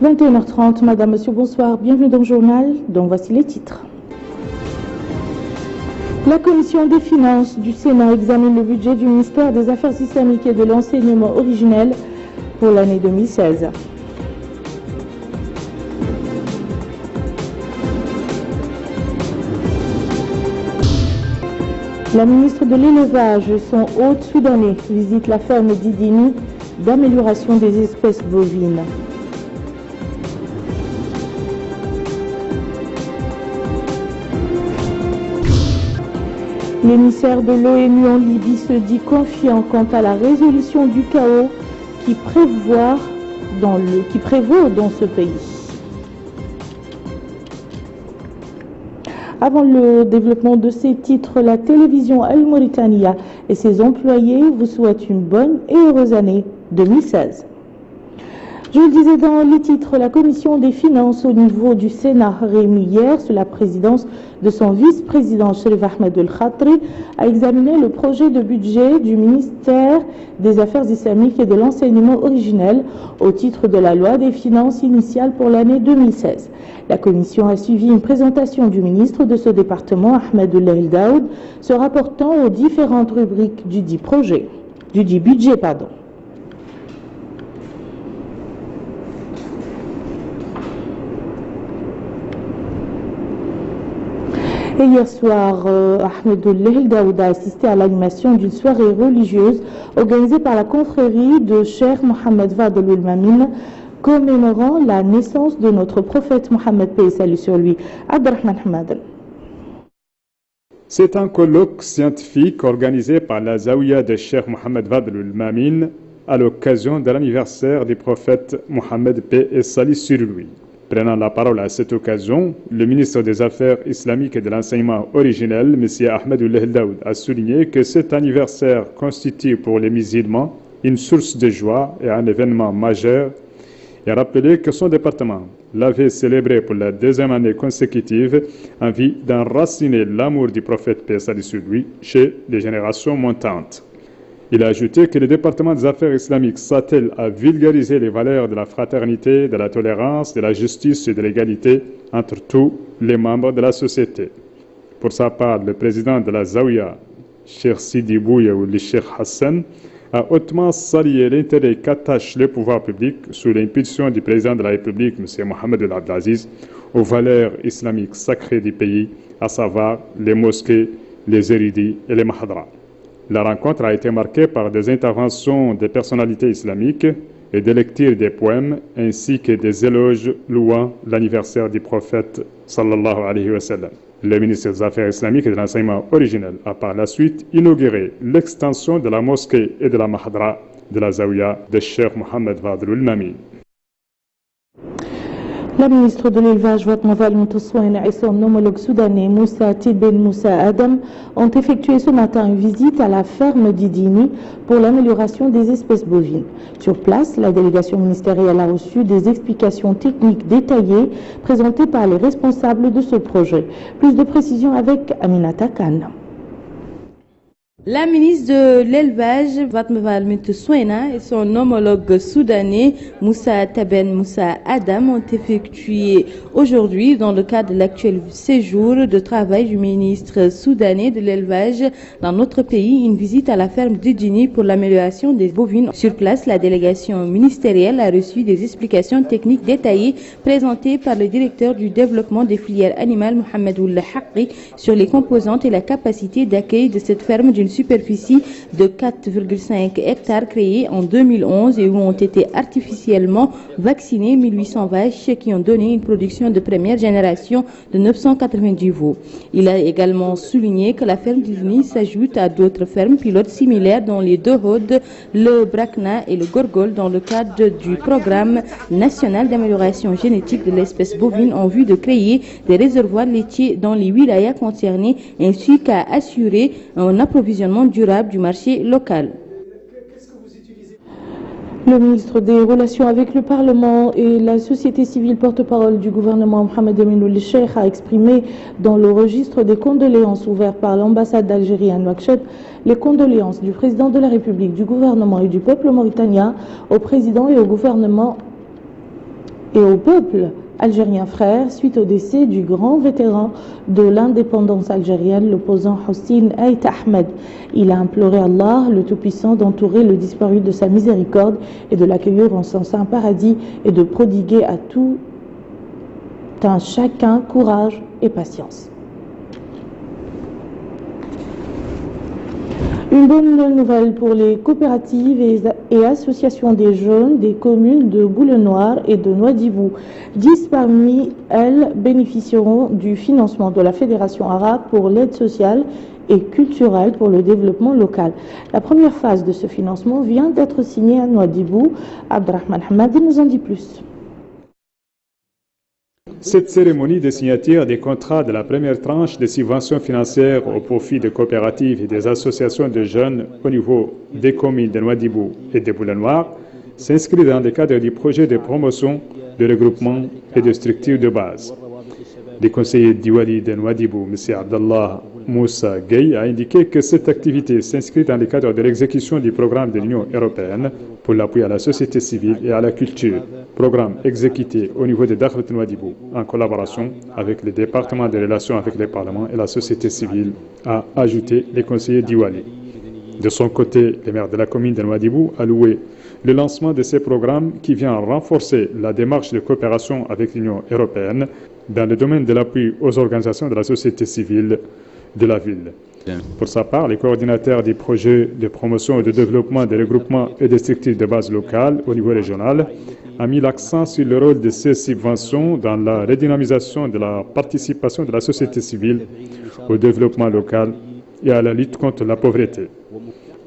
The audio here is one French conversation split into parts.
21h30, Madame, Monsieur, bonsoir. Bienvenue dans le journal. Donc voici les titres. La Commission des finances du Sénat examine le budget du ministère des Affaires islamiques et de l'enseignement originel pour l'année 2016. La ministre de l'Élevage et son hôte soudanais visite la ferme d'Idini d'amélioration des espèces bovines. L'émissaire de l'ONU en Libye se dit confiant quant à la résolution du chaos qui prévaut dans ce pays. Avant le développement de ces titres, la télévision Al Mauritania et ses employés vous souhaitent une bonne et heureuse année 2016. Je le disais dans les titres, la commission des finances au niveau du Sénat réunie hier sous la présidence de son vice-président Cherif Ahmed El Khatri a examiné le projet de budget du ministère des Affaires islamiques et de l'enseignement originel au titre de la loi des finances initiales pour l'année 2016. La commission a suivi une présentation du ministre de ce département, Ahmed El Daoud, se rapportant aux différentes rubriques du dit budget. Et hier soir, Ahmed El Daoud a assisté à l'animation d'une soirée religieuse organisée par la confrérie de Cheikh Mohamed Fadel Al-Mamin, commémorant la naissance de notre prophète Mohammed, paix et salut sur lui. Abdelrahman Hamad. C'est un colloque scientifique organisé par la Zawiya de Cheikh Mohamed Fadel Al-Mamin à l'occasion de l'anniversaire du prophète Mohammed, paix et salut sur lui. Prenant la parole à cette occasion, le ministre des Affaires islamiques et de l'enseignement originel, M. Ahmed El Daoud, a souligné que cet anniversaire constitue pour les musulmans une source de joie et un événement majeur, et a rappelé que son département l'avait célébré pour la deuxième année consécutive en vue d'enraciner l'amour du prophète, paix et salut sur lui, chez les générations montantes. Il a ajouté que le département des affaires islamiques s'attelle à vulgariser les valeurs de la fraternité, de la tolérance, de la justice et de l'égalité entre tous les membres de la société. Pour sa part, le président de la Zawiya, Cheikh Sidi Bouya ou le Cheikh Hassan, a hautement salué l'intérêt qu'attache le pouvoir public sous l'impulsion du président de la République, M. Mohamed El Abdelaziz, aux valeurs islamiques sacrées du pays, à savoir les mosquées, les érudits et les mahadras. La rencontre a été marquée par des interventions des personnalités islamiques et des lectures des poèmes ainsi que des éloges louant l'anniversaire du prophète sallallahu alayhi wa sallam. Le ministre des Affaires islamiques et de l'enseignement originel a par la suite inauguré l'extension de la mosquée et de la mahadra de la Zawiya de Cheikh Mohamed Fadel Al-Mamin. La ministre de l'Élevage, Fatma Valmoutoussouane, et son homologue soudanais, Moussa Tibben Moussa Adam, ont effectué ce matin une visite à la ferme d'Idini pour l'amélioration des espèces bovines. Sur place, la délégation ministérielle a reçu des explications techniques détaillées présentées par les responsables de ce projet. Plus de précisions avec Aminata Khan. La ministre de l'Élevage, Fatma Valmoutoussouane, et son homologue soudanais, Moussa Tibben Moussa Adam, ont effectué aujourd'hui, dans le cadre de l'actuel séjour de travail du ministre soudanais de l'Élevage dans notre pays, une visite à la ferme d'Idini pour l'amélioration des bovines. Sur place, la délégation ministérielle a reçu des explications techniques détaillées présentées par le directeur du développement des filières animales, Mohamed Ould Haqi, sur les composantes et la capacité d'accueil de cette ferme d'une superficie de 4,5 hectares créée en 2011 et où ont été artificiellement vaccinées 1800 vaches qui ont donné une production de première génération de 990 veaux. Il a également souligné que la ferme d'Idini s'ajoute à d'autres fermes pilotes similaires dont les deux Hauts, le Brakna et le Gorgol dans le cadre du programme national d'amélioration génétique de l'espèce bovine en vue de créer des réservoirs laitiers dans les wilayas concernés ainsi qu'à assurer un approvisionnement durable du marché local. Le ministre des Relations avec le Parlement et la société civile porte-parole du gouvernement, Mohamed Emin Ould Cheikh, a exprimé dans le registre des condoléances ouvert par l'ambassade d'Algérie à Nouakchott les condoléances du président de la République, du gouvernement et du peuple mauritanien au président et au gouvernement et au peuple algérien frère suite au décès du grand vétéran de l'indépendance algérienne, l'opposant Hossein Ait Ahmed. Il a imploré Allah, le Tout-Puissant, d'entourer le disparu de sa miséricorde et de l'accueillir en son saint paradis et de prodiguer à tout un chacun courage et patience. Une bonne nouvelle pour les coopératives et associations des jeunes des communes de Boule-Noire et de Nouadhibou. 10 parmi elles bénéficieront du financement de la Fédération arabe pour l'aide sociale et culturelle pour le développement local. La première phase de ce financement vient d'être signée à Nouadhibou. Abdrahman Hamadi nous en dit plus. Cette cérémonie de signature des contrats de la première tranche des subventions financières au profit des coopératives et des associations de jeunes au niveau des communes de Nouadhibou et de Boule-Noire s'inscrit dans le cadre du projet de promotion, de regroupement et de structure de base. Le conseiller d'Iwali de Nouadhibou, M. Abdallah Moussa Gueye, a indiqué que cette activité s'inscrit dans le cadre de l'exécution du programme de l'Union européenne pour l'appui à la société civile et à la culture, programme exécuté au niveau de Dakhlet Nouadhibou en collaboration avec le département de relations avec les parlements et la société civile, a ajouté le conseiller d'Iwali. De son côté, le maire de la commune de Nouadhibou a loué le lancement de ces programmes qui vient renforcer la démarche de coopération avec l'Union européenne dans le domaine de l'appui aux organisations de la société civile de la ville. Pour sa part, le coordinateur du projet de promotion et de développement des regroupements et des structures de base locales au niveau régional a mis l'accent sur le rôle de ces subventions dans la redynamisation de la participation de la société civile au développement local et à la lutte contre la pauvreté.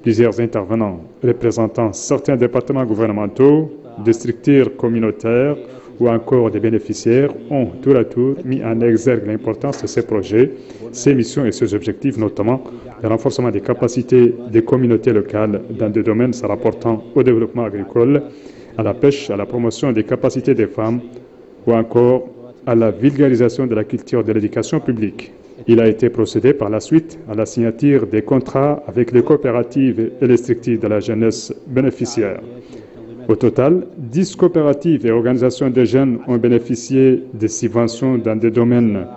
Plusieurs intervenants représentant certains départements gouvernementaux, des structures communautaires ou encore des bénéficiaires ont tour à tour mis en exergue l'importance de ces projets, ses missions et ses objectifs, notamment le renforcement des capacités des communautés locales dans des domaines se rapportant au développement agricole, à la pêche, à la promotion des capacités des femmes ou encore à la vulgarisation de la culture de l'éducation publique. Il a été procédé par la suite à la signature des contrats avec les coopératives et les structures de la jeunesse bénéficiaire. Au total, 10 coopératives et organisations de jeunes ont bénéficié des subventions dans des domaines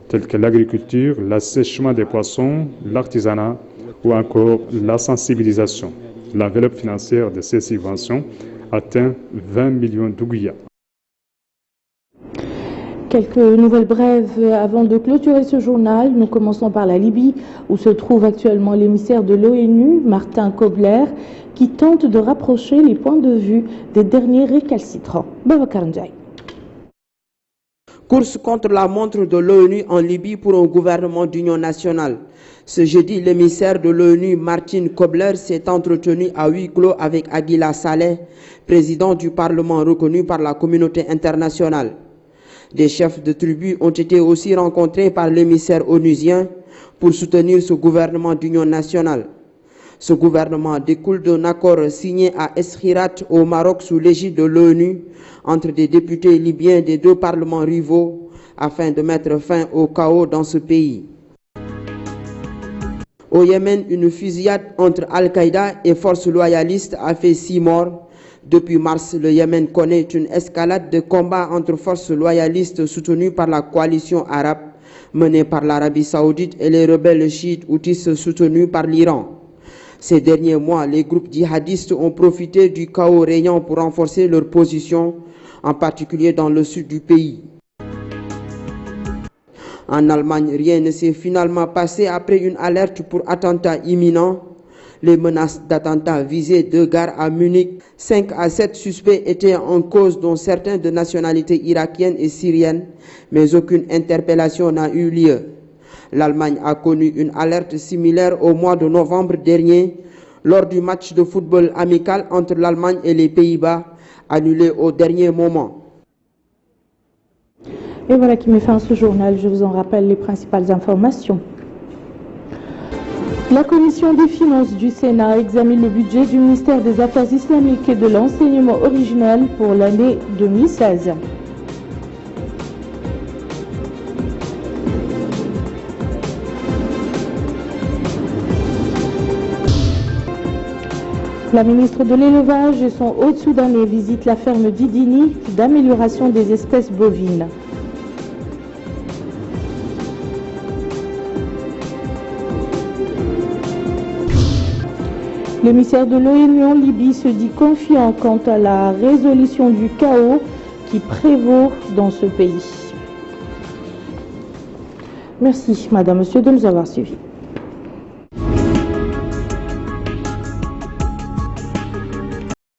tels que l'agriculture, l'assèchement des poissons, l'artisanat ou encore la sensibilisation. L'enveloppe financière de ces subventions atteint 20 millions d'ouguiyas. Quelques nouvelles brèves avant de clôturer ce journal. Nous commençons par la Libye, où se trouve actuellement l'émissaire de l'ONU, Martin Kobler, qui tente de rapprocher les points de vue des derniers récalcitrants. Babacar Ndiaye. Course contre la montre de l'ONU en Libye pour un gouvernement d'union nationale. Ce jeudi, l'émissaire de l'ONU, Martin Kobler, s'est entretenu à huis clos avec Aguila Saleh, président du Parlement reconnu par la communauté internationale. Des chefs de tribus ont été aussi rencontrés par l'émissaire onusien pour soutenir ce gouvernement d'union nationale. Ce gouvernement découle d'un accord signé à Eskhirat au Maroc sous l'égide de l'ONU entre des députés libyens des deux parlements rivaux afin de mettre fin au chaos dans ce pays. Au Yémen, une fusillade entre Al-Qaïda et forces loyalistes a fait 6 morts. Depuis mars, le Yémen connaît une escalade de combats entre forces loyalistes soutenues par la coalition arabe menée par l'Arabie saoudite et les rebelles chiites houthis soutenus par l'Iran. Ces derniers mois, les groupes djihadistes ont profité du chaos régnant pour renforcer leur position, en particulier dans le sud du pays. En Allemagne, rien ne s'est finalement passé après une alerte pour attentat imminent. Les menaces d'attentats visaient 2 gares à Munich. 5 à 7 suspects étaient en cause, dont certains de nationalité irakienne et syrienne, mais aucune interpellation n'a eu lieu. L'Allemagne a connu une alerte similaire au mois de novembre dernier, lors du match de football amical entre l'Allemagne et les Pays-Bas, annulé au dernier moment. Et voilà qui met fin à ce journal. Je vous en rappelle les principales informations. La commission des finances du Sénat examine le budget du ministère des Affaires islamiques et de l'enseignement originel pour l'année 2016. La ministre de l'Élevage et son hôte soudanais visitent la ferme d'Idini d'amélioration des espèces bovines. L'émissaire de l'ONU en Libye se dit confiant quant à la résolution du chaos qui prévaut dans ce pays. Merci, Madame, Monsieur, de nous avoir suivis.